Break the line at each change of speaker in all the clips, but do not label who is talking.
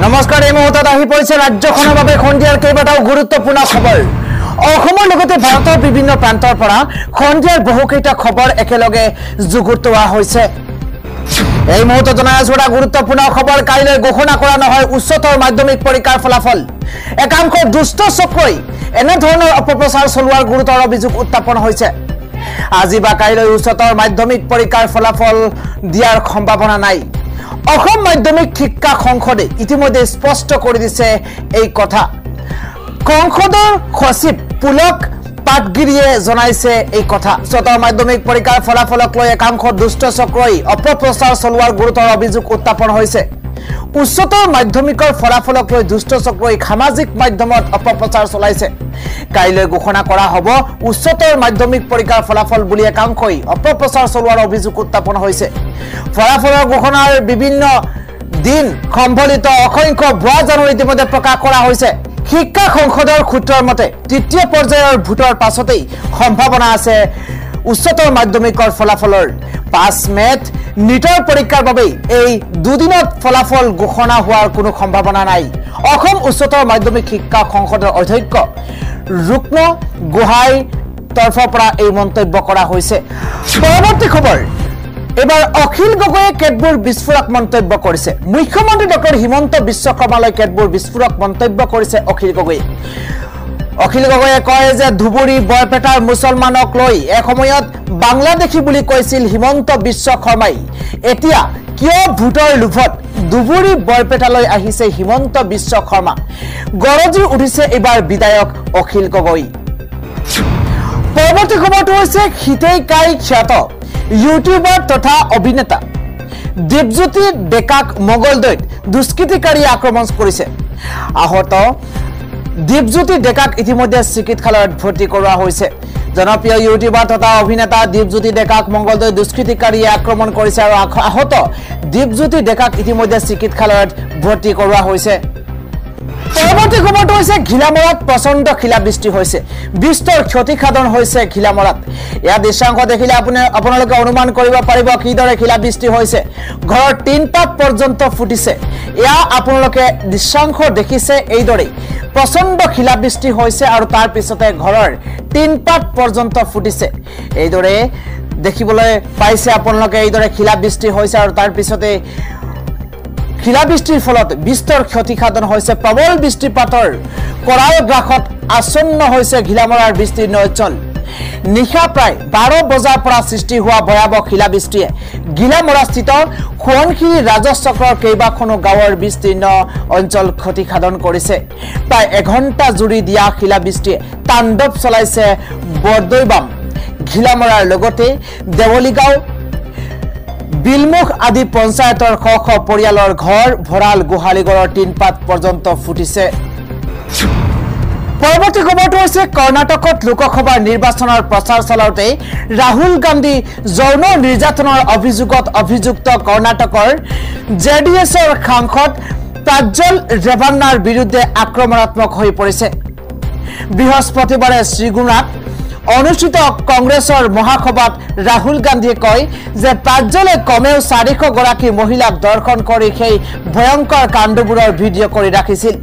নমস্কাৰ এই মুহূৰ্তত আহি পৰিছে ৰাজ্যখনৰ বাবে খণ্ডিয়াৰ কেইবাটাও গুৰুত্বপূৰ্ণ খবৰ অসমৰ লগতে ভাৰতৰ বিভিন্ন প্ৰান্তৰ পৰা খণ্ডিয়াৰ বহুকেইটা খবৰ একেলগে যুগুতোৱা হৈছে এই মুহূৰ্তত জনাই আছো এটা গুৰুত্বপূৰ্ণ খবৰ কাইলৈ ঘোষণা কৰা নহয় উচ্চতৰ মাধ্যমিক পৰীক্ষাৰ ফলাফল একাংশ দুষ্ট চক্ৰই এনে ধৰণৰ অপপ্ৰচাৰ চলোৱাৰ গুৰুতৰ অভিযোগ উত্থাপন হৈছে আজি বা কাইলৈ উচ্চতৰ মাধ্যমিক পৰীক্ষাৰ ফলাফল দিয়াৰ সম্ভাৱনা নাই অসম মাধ্যমিক শিক্ষা সংসদে ইতিমধ্যে স্পষ্ট কৰি দিছে এই কথা সংসদৰ সচিব পুলক পাটগিৰিয়ে জনাইছে এই কথা উচ্চতৰ মাধ্যমিক পৰীক্ষাৰ ফলাফলক লৈ একাংশ দুষ্ট চক্ৰই অপপ্ৰচাৰ চলোৱাৰ গুৰুতৰ অভিযোগ উত্থাপন হৈছে উচ্চতৰ মাধ্যমিকৰ ফলাফলক লৈ দুষ্ট চক্ৰই সামাজিক মাধ্যমত অপপ্ৰচাৰ চলাইছে কাইলৈ ঘোষণা কৰা হ'ব উচ্চতৰ মাধ্যমিক পৰীক্ষাৰ ফলাফল বুলি একাংশই অপপ্ৰচাৰ চলোৱাৰ অভিযোগ উত্থাপন হৈছে ফলাফলৰ ঘোষণাৰ বিভিন্ন দিন সম্বলিত অসংখ্য ভুৱা জাননী ইতিমধ্যে প্ৰকাশ কৰা হৈছে শিক্ষা সংসদৰ সূত্ৰৰ মতে তৃতীয় পৰ্যায়ৰ ভোটৰ পাছতেই সম্ভাৱনা আছে উচ্চতৰ মাধ্যমিকৰ ফলাফলৰ 5 মেত নিটৰ পৰীক্ষাৰ বাবে এই দুদিনত ফলাফল ঘোষণা হোৱাৰ কোনো সম্ভাৱনা নাই অসম উচ্চতৰ মাধ্যমিক শিক্ষা সংসদৰ অধ্যক্ষ ৰুক্ন গোহাই তৰফৰ পৰা এই মন্তব্য কৰা হৈছে পৰৱৰ্তী খবৰ এবাৰ অখিল গগৈয়ে কেতবোৰ বিস্ফোৰক মন্তব্য কৰিছে মুখ্যমন্ত্ৰী ডক্টৰ হিমন্ত বিশ্ব শৰ্মালৈ কেতবোৰ বিস্ফোৰক মন্তব্য কৰিছে অখিল গগৈয়ে কয় যে ধুবুৰী বৰপেটাৰ মুছলমানক লৈ এসময়ত বাংলাদেশী বুলি কৈছিল হিমন্ত বিশ্ব শৰ্মাই এতিয়া কিয় ভোটৰ লোভত ধুবুৰী বৰপেটালৈ আহিছে হিমন্ত বিশ্ব শৰ্মা গৰজি উঠিছে এবাৰ বিধায়ক অখিল গগৈ পৰৱৰ্তী খবৰটো হৈছে হিতেই কাই খ্যাত ইউটিউবাৰ তথা অভিনেতা দীপজ্যোতি ডেকাক মঙ্গলদৈত দুষ্কৃতিকাৰীয়ে আক্ৰমণ কৰিছে আহত দীপজ্যোতি ডেকাক ইতিমধ্যে চিকিৎসালয়ত ভৰ্তি কৰোৱা হৈছে জনপ্ৰিয় ইউটিউবাৰ তথা অভিনেতা দীপজ্যোতি ডেকাক মঙ্গলদৈত দুষ্কৃতিকাৰীয়ে আক্ৰমণ কৰিছে আৰু আহত দীপজ্যোতি ডেকাক ইতিমধ্যে চিকিৎসালয়ত ভৰ্তি কৰোৱা হৈছে পৰৱৰ্তী খবৰটো হৈছে ঘিলামৰাত প্ৰচণ্ড শিলাবৃষ্টি হৈছে বিস্তৰ ক্ষতিসাধন হৈছে ঘিলামৰাত এয়া দৃশ্যাংশ দেখিলে আপোনালোকে অনুমান কৰিব পাৰিব কিদৰে শিলাবৃষ্টি হৈছে ঘৰৰ টিনপাত পৰ্যন্ত ফুটিছে এয়া আপোনালোকে দৃশ্যাংশ দেখিছে এইদৰে প্ৰচণ্ড শিলাবৃষ্টি হৈছে আৰু তাৰ পিছতে ঘৰৰ টিনপাত পৰ্যন্ত ফুটিছে এইদৰে দেখিবলৈ পাইছে আপোনালোকে এইদৰে শিলাবৃষ্টি হৈছে আৰু তাৰ পিছতে শিলাবৃষ্টিৰ ফলত বিস্তৰ ক্ষতিসাধন হৈছে প্ৰবল বৃষ্টিপাতৰ কৰাল গ্ৰাসত আসন্ন হৈছে ঘিলামৰাৰ বিস্তীৰ্ণ অঞ্চল নিশা প্ৰায় 12 বজাৰ পৰা সৃষ্টি হোৱা ভয়াৱহ শিলাবৃষ্টিয়ে ঘিলামৰাস্থিত সোৱণশিৰি ৰাজচক্ৰৰ কেইবাখনো গাঁৱৰ বিস্তীৰ্ণ অঞ্চল ক্ষতিসাধন কৰিছে প্ৰায় এঘণ্টা জুৰি দিয়া শিলাবৃষ্টিয়ে তাণ্ডৱ চলাইছে বৰদৈবাম ঘিলামৰাৰ লগতে দেৱলীগাঁও বিলমুখ আদি পঞ্চায়তৰ শ শ পৰিয়ালৰ ঘৰ ভৰাল গোহালিঘৰৰ টিনপাত পৰ্যন্ত ফুটিছে পৰৱৰ্তী খবৰটো হৈছে কৰ্ণাটকত লোকসভাৰ নিৰ্বাচনৰ প্ৰচাৰ চলাওঁতে ৰাহুল গান্ধী যৌন নিৰ্যাতনৰ অভিযোগত অভিযুক্ত কৰ্ণাটকৰ জেডিএছৰ সাংসদ প্ৰাজ্জল ৰেভান্নাৰ বিৰুদ্ধে আক্ৰমণাত্মক হৈ পৰিছে বৃহস্পতিবাৰে শ্ৰীগুণাত অনুষ্ঠিত কংগ্ৰেছৰ মহাসভাত ৰাহুল গান্ধীয়ে কয় যে প্ৰাজ্জলে কমেও 400 গৰাকী মহিলাক দৰ্শন কৰি সেই ভয়ংকৰ কাণ্ডবোৰৰ ভিডিঅ' কৰি ৰাখিছিল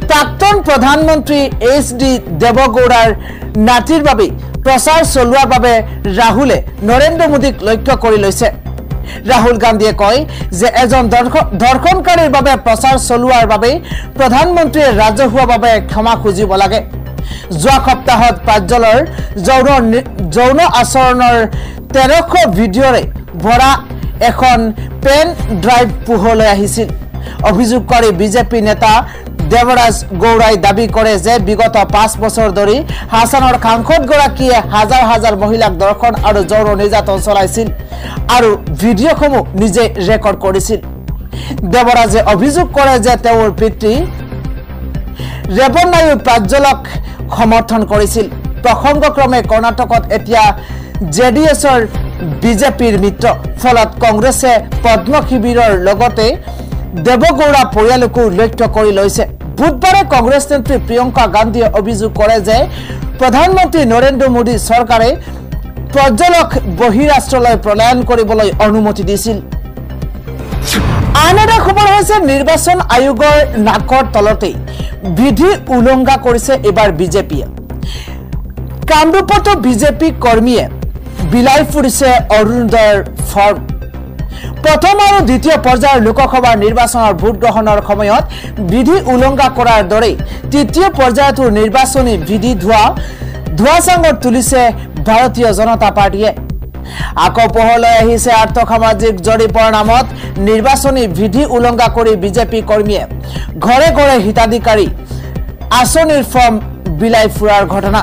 প্ৰাক্তন প্ৰধানমন্ত্ৰী এইচ.ডি. দেৱগৌড়াৰ নাতিৰ বাবে প্ৰচাৰ চলোৱাৰ বাবে ৰাহুলে নৰেন্দ্ৰ মোদীক লক্ষ্য কৰি লৈছে ৰাহুল গান্ধীয়ে কয় যে এজন দৰ্শনকাৰীৰ বাবে প্ৰচাৰ চলোৱাৰ বাবে প্ৰধানমন্ত্ৰীয়ে ৰাজহুৱাভাৱে ক্ষমা খুজিব লাগে যোৱা সপ্তাহত প্ৰাজ্জলৰ যৌন আচৰণৰ 1300 ভিডিঅ'ৰে ভৰা এখন পেন ড্ৰাইভ পোহৰলৈ আহিছিল অভিযোগকাৰী বিজেপি নেতা দেৱৰাজ গৌড়াই দাবী কৰে যে বিগত 5 বছৰ ধৰি হাছানৰ সাংসদগৰাকীয়ে হাজাৰ হাজাৰ মহিলাক দৰ্শন আৰু যৌন নিৰ্যাতন চলাইছিল আৰু ভিডিঅ'সমূহ নিজে ৰেকৰ্ড কৰিছিল দেৱৰাজে অভিযোগ কৰে যে তেওঁৰ পিতৃ ৰেবন্নায়ো প্ৰাজ্জলক সমৰ্থন কৰিছিল প্ৰসংগক্ৰমে কৰ্ণাটকত এতিয়া জেডিএছৰ বিজেপিৰ মিত্ৰ ফলত কংগ্ৰেছে পদ্ম শিবিৰৰ লগতে দেৱগৌড়া পৰিয়ালকো লক্ষ্য কৰি লৈছে বুধবাৰে কংগ্ৰেছ নেত্ৰী প্ৰিয়ংকা গান্ধীয়ে অভিযোগ কৰে যে প্ৰধানমন্ত্ৰী নৰেন্দ্ৰ মোদী চৰকাৰে প্ৰজ্জলক বহিৰাষ্ট্ৰলৈ পলায়ন কৰিবলৈ অনুমতি দিছিল আন এটা খবৰ হৈছে নিৰ্বাচন আয়োগৰ নাকৰ তলতেই বিধি উলংঘা কৰিছে এবাৰ বিজেপিয়ে। কামৰূপতো বিজেপি কৰ্মীয়ে বিলাই ফুৰিছে অৰুণোদয়ৰ ফৰ্ম। প্ৰথম আৰু দ্বিতীয় পৰ্যায়ৰ লোকসভাৰ নিৰ্বাচনৰ ভোট গ্ৰহণৰ সময়ত বিধি উলংঘা কৰাৰ দৰে তৃতীয় পৰ্যায়তো নিৰ্বাচনী বিধি ধোঁৱাচাঙত তুলিছে ভাৰতীয় জনতা পাৰ্টিয়ে। আকৌ পোহৰলৈ আহিছে আৰ্থসামাজিক জৰীপৰ নামত নিৰ্বাচনী বিধি উলংঘা কৰি বিজেপি কৰ্মীয়ে ঘৰে ঘৰে হিতাধিকাৰী আঁচনিৰ ফৰ্ম বিলাই ফুৰাৰ ঘটনা।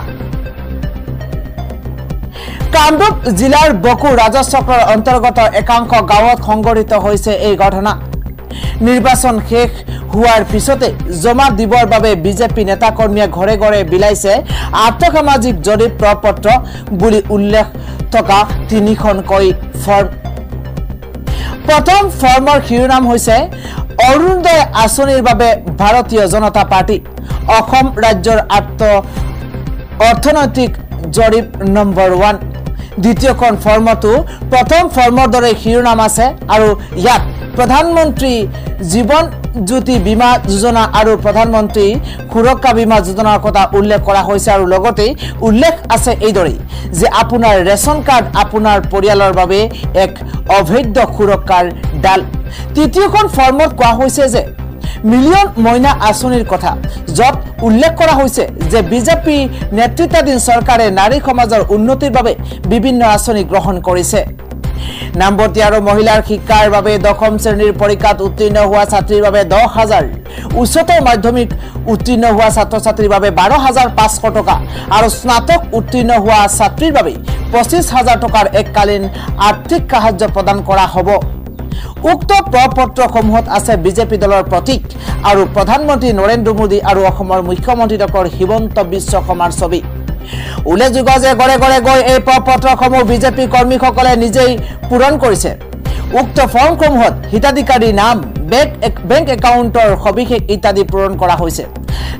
কামৰূপ জিলাৰ বকু ৰাজচক্ৰৰ অন্তৰ্গত একাংশ গাঁৱত সংঘটিত হৈছে এই ঘটনা। নিৰ্বাচন শেষ হোৱাৰ পিছতে জমা দিবৰ বাবে বিজেপি নেতাকৰ্মীয়ে ঘৰে ঘৰে বিলাইছে আৰ্থসামাজিক জৰীপ প্ৰপত্ৰ বুলি উল্লেখ থকা 3খনকৈ ফৰ্ম। প্ৰথম ফৰ্মৰ শিৰোনাম হৈছে অৰুণোদয় আঁচনিৰ বাবে ভাৰতীয় জনতা পাৰ্টি অসম ৰাজ্যৰ অৰ্থনৈতিক জৰীপ নম্বৰ 1। দ্বিতীয়খন ফৰ্মতো প্ৰথম ফৰ্মৰ দৰে শিৰোনাম আছে আৰু ইয়াত প্ৰধানমন্ত্ৰী জীৱন জ্যোতি বীমা যোজনা আৰু প্ৰধানমন্ত্ৰী সুৰক্ষা বীমা যোজনাৰ কথা উল্লেখ কৰা হৈছে আৰু লগতে উল্লেখ আছে এইদৰে যে আপোনাৰ ৰেচন কাৰ্ড আপোনাৰ পৰিয়ালৰ বাবে এক অভেদ্য সুৰক্ষাৰ ডাল। তৃতীয়খন ফৰ্মত কোৱা হৈছে যে মিলিয়ন মইনা আঁচনিৰ কথা, য'ত উল্লেখ কৰা হৈছে যে বিজেপি নেতৃত্বাধীন চৰকাৰে নাৰী সমাজৰ উন্নতিৰ বাবে বিভিন্ন আঁচনি গ্ৰহণ কৰিছে। নামভৰ্তি আৰু মহিলাৰ শিক্ষাৰ বাবে 10ম শ্ৰেণীৰ পৰীক্ষাত উত্তীৰ্ণ হোৱা ছাত্ৰীৰ বাবে 10,000, উচ্চতৰ মাধ্যমিক উত্তীৰ্ণ হোৱা ছাত্ৰ ছাত্ৰীৰ বাবে 12,500 টকা আৰু স্নাতক উত্তীৰ্ণ হোৱা ছাত্ৰীৰ বাবে 25,000 টকাৰ এককালীন আৰ্থিক সাহায্য প্ৰদান কৰা হ'ব। উক্ত প্ৰপত্ৰসমূহত আছে বিজেপি দলৰ প্ৰতীক আৰু প্ৰধানমন্ত্ৰী নৰেন্দ্ৰ মোদী আৰু অসমৰ মুখ্যমন্ত্ৰী ডক্টৰ হিমন্ত বিশ্ব শৰ্মাৰ ছবি। উল্লেখযোগ্য যে ঘৰে ঘৰে গৈ এই প্ৰপত্ৰসমূহ বিজেপি কৰ্মীসকলে নিজেই পূৰণ কৰিছে। উক্ত ফৰ্মসমূহত হিতাধিকাৰীৰ নাম, বেংক একাউণ্টৰ সবিশেষ ইত্যাদি পূৰণ কৰা হৈছে।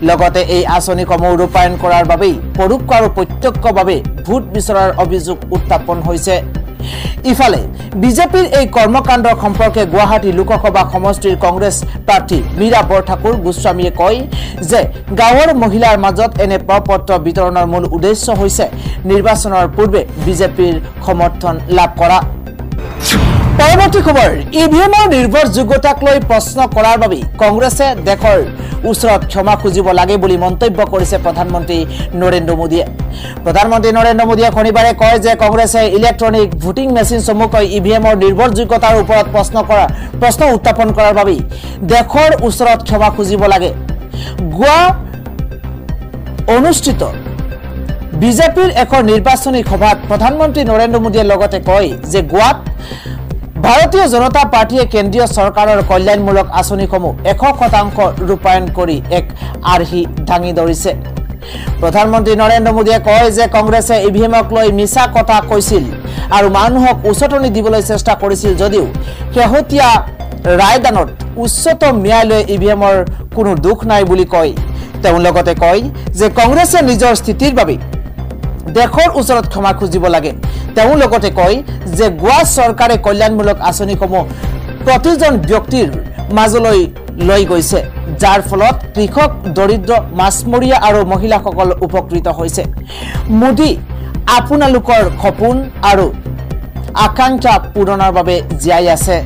লগতে এই আঁচনিসমূহ ৰূপায়ণ কৰাৰ বাবেই পৰোক্ষ আৰু প্ৰত্যক্ষভাৱে ভোট বিচৰাৰ অভিযোগ উত্থাপন হৈছে। ইফালে বিজেপিৰ এই কৰ্মকাণ্ডৰ সম্পৰ্কে গুৱাহাটী লোকসভা সমষ্টিৰ কংগ্ৰেছ প্ৰাৰ্থী মীৰা বৰঠাকুৰ গোস্বামীয়ে কয় যে গাঁৱৰ মহিলাৰ মাজত এনে প্ৰপত্ৰ বিতৰণৰ মূল উদ্দেশ্য হৈছে নিৰ্বাচনৰ পূৰ্বে বিজেপিৰ সমৰ্থন লাভ কৰা। পৰৱৰ্তী খবৰ, ইভিএমৰ নিৰ্ভৰযোগ্যতাক লৈ প্ৰশ্ন কৰাৰ বাবে কংগ্ৰেছে দেশৰ ওচৰত ক্ষমা খুজিব লাগে বুলি মন্তব্য কৰিছে প্ৰধানমন্ত্ৰী নৰেন্দ্ৰ মোদীয়ে। প্ৰধানমন্ত্ৰী নৰেন্দ্ৰ মোদীয়ে শনিবাৰে কয় যে কংগ্ৰেছে ইলেক্ট্ৰনিক ভোটিং মেচিন চমুকৈ ইভিএমৰ নিৰ্ভৰযোগ্যতাৰ ওপৰত প্ৰশ্ন উত্থাপন কৰাৰ বাবে দেশৰ ওচৰত ক্ষমা খুজিব লাগে। গোৱা অনুষ্ঠিত বিজেপিৰ এখন নিৰ্বাচনী সভাত প্ৰধানমন্ত্ৰী নৰেন্দ্ৰ মোদীয়ে লগতে কয় যে গোৱাত ভাৰতীয় জনতা পাৰ্টিয়ে কেন্দ্ৰীয় চৰকাৰৰ কল্যাণমূলক আঁচনিসমূহ 100% ৰূপায়ণ কৰি এক আৰ্হি দাঙি ধৰিছে। প্ৰধানমন্ত্ৰী নৰেন্দ্ৰ মোদীয়ে কয় যে কংগ্ৰেছে ইভিএমক লৈ মিছা কথা কৈছিল আৰু মানুহক উচতনি দিবলৈ চেষ্টা কৰিছিল যদিও শেহতীয়া ৰায়দানত উচ্চতম ন্যায়ালয়ে ইভিএমৰ কোনো দুখ নাই বুলি কয়। তেওঁ লগতে কয় যে কংগ্ৰেছে নিজৰ স্থিতিৰ বাবে দেশৰ ওচৰত ক্ষমা খুজিব লাগে। তেওঁ লগতে কয় যে গোৱা চৰকাৰে কল্যাণমূলক আঁচনিসমূহ প্ৰতিজন ব্যক্তিৰ মাজলৈ লৈ গৈছে, যাৰ ফলত কৃষক, দৰিদ্ৰ, মাছমৰীয়া আৰু মহিলাসকল উপকৃত হৈছে। মোদী আপোনালোকৰ সপোন আৰু আকাংক্ষা পূৰণৰ বাবে জীয়াই আছে।